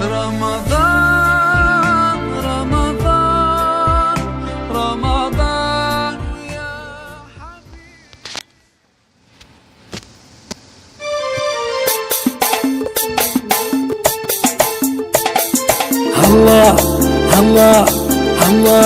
رمضان رمضان رمضان يا حبيبي. الله الله الله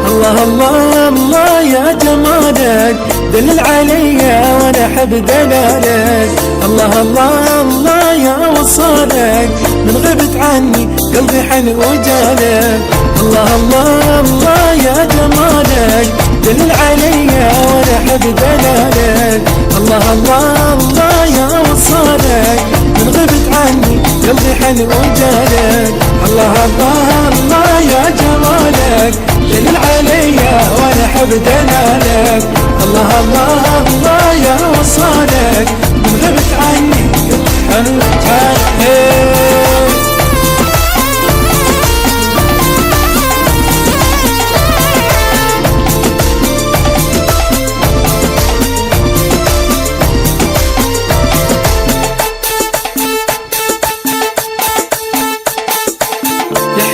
الله الله الله يا جمالك دلل علي وانا احب دلالك. الله الله الله يا وصالك من غبت عني قلبي حن وجالك. الله الله الله يا جمالك دلل علي وانا احب دلالك. الله الله الله يا وصالك من غبت عني قلبي حن وجالك. الله الله الله يا جمالك دلل علي وانا احب دلالك. الله الله الله يا وصالك من غبت عني قلبي حن وجالك.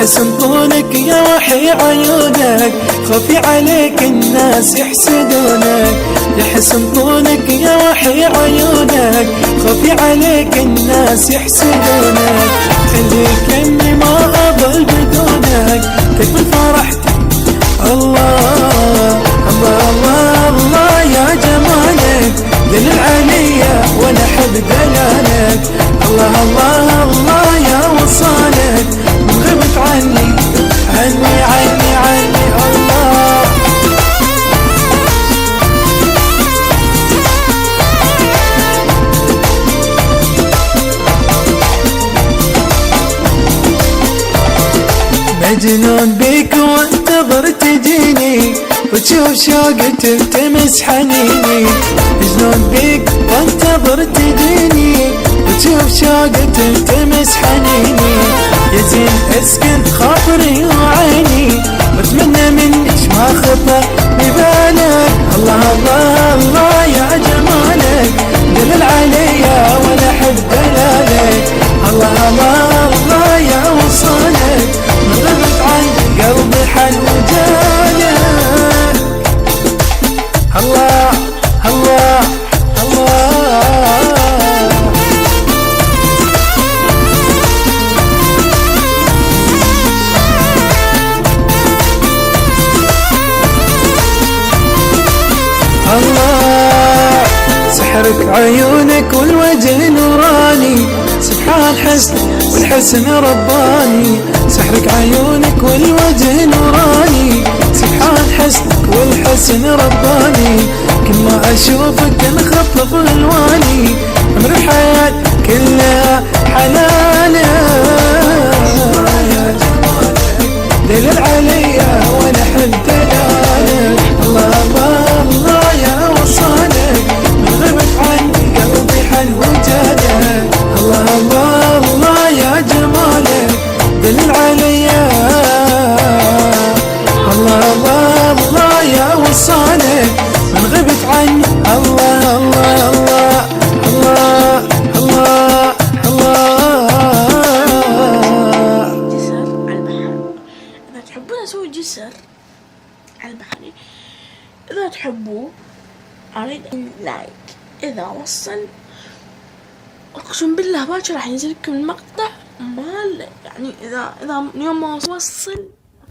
حسن طولك يا وحي عيونك خفي عليك الناس يحسدونك. يا حسن طولك يا وحي عيونك خفي عليك الناس يحسدونك. خليك اني ما اضل بدونك تكمل فرحتي. الله الله الله الله يا جمالك دلل علي وانا احب دلالك. الله الله الله يا وصالك من غبت عني عني عني عني. الله مجنون بيك وانتظر تجيني وتشوف شوقي تلتمس حنيني. مجنون بيك وانتظر تجيني وتشوف شوقي تلتمس حنيني. يا زين اسكن خاطري وعيني واتمنى منك ما خطى ببالك. الله الله الله يا جمالك دلل علي وانا احب دلالك. الله الله الله يا وصالك من غبت عني قلبي حن وجالك. الله الله الله الله سحرك عيونك والوجه نوراني. سبحان حسنك والحسن رباني. سحرك عيونك والوجه نوراني. سبحان حسنك والحسن رباني. كل ما اشوفك انخطف الواني. عمر الحياة كلها حنانك دلل علي وانا احب دلالك. الله الله الله يا وصالك من غبت عني قلبي حن وجالك. الله الله الله يا جمالك دلل علي. الله الله الله يا وصالك من غبت عني. الله الله الله الله الله الله. جسر على البحر. إذا تحبون أسوي جسر على البحر، إذا تحبوا أريد لايك. إذا وصل أقسم بالله باكر راح ينزل لكم المقطع مال، يعني إذا يوم ما وصل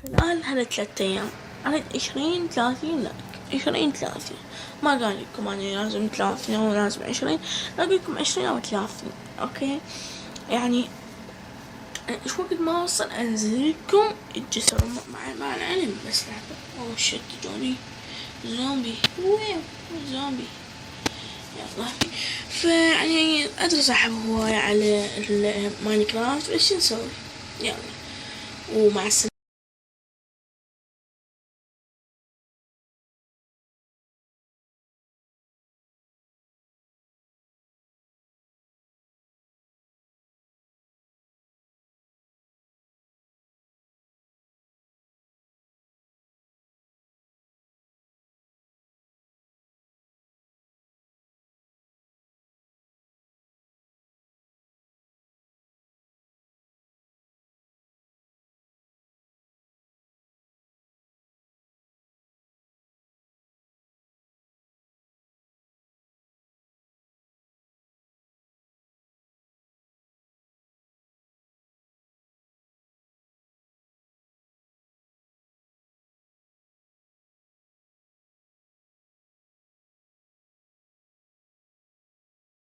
خلال هذا 3 أيام أريد 20-30 لايك. 20-30 ما قال لكم أنا لازم 30 أو لازم 20، أقول لكم 20 أو 30. أوكي يعني ايش وقت ما اوصل انزل لكم الجسر مع العلم. بس لحظة اوه شت جوني زومبي زومبي يلا. فيعني ادري صاحب هواية على الماينكرافت بس شو نسوي. يلا ومع السلامة.